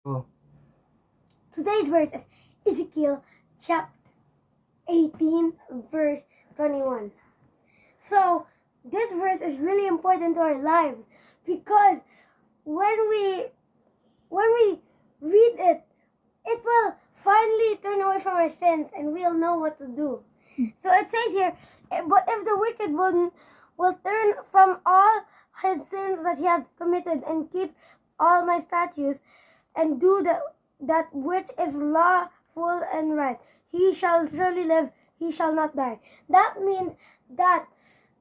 Oh. Today's verse is Ezekiel chapter 18, verse 21. So, this verse is really important to our lives because when we read it, it will finally turn away from our sins and we'll know what to do. So it says here, but if the wicked one will turn from all his sins that he has committed and keep all my statutes and do that which is lawful and right, he shall surely live, he shall not die. That means that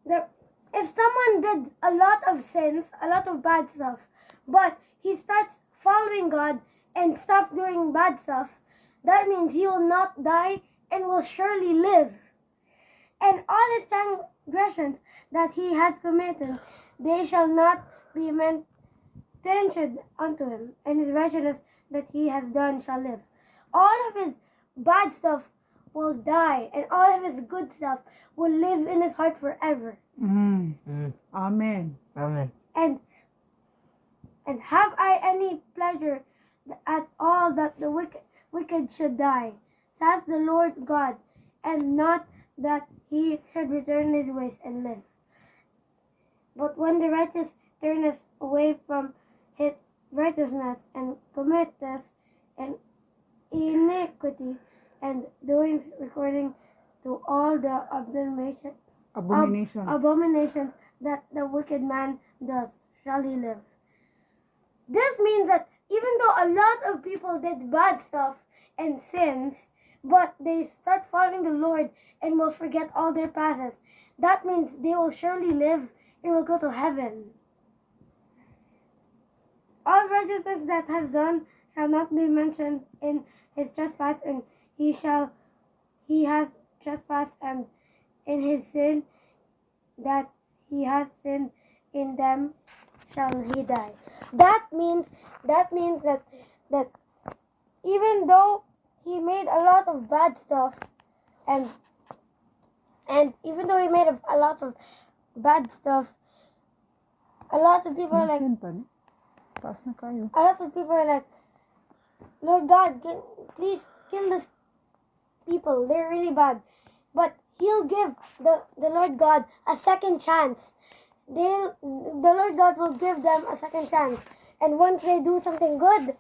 if someone did a lot of sins, a lot of bad stuff, but he starts following God and stops doing bad stuff, that means he will not die and will surely live. And all his transgressions that he has committed, they shall not be mentioned unto him, and his righteousness that he has done shall live. All of his bad stuff will die, and all of his good stuff will live in his heart forever. Amen. Amen. And have I any pleasure at all that the wicked should die, says the Lord God, and not that he should return his ways and live. But when the righteous turneth away from his righteousness and committeth an iniquity and doings according to all the abominations that the wicked man does, shall he live. This means that even though a lot of people did bad stuff and sins, but they start following the Lord and will forget all their pasts, that means they will surely live and will go to heaven. All righteousness that has done shall not be mentioned in his trespass, and he has trespassed, and in his sin that he has sinned in them shall he die. That means that even though he made a lot of bad stuff and even though he made a lot of bad stuff, a lot of people are like, Lord God, please kill these people, they're really bad. But he'll give the Lord God a second chance. The Lord God will give them a second chance. And once they do something good,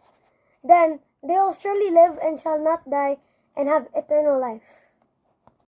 then they will surely live and shall not die and have eternal life.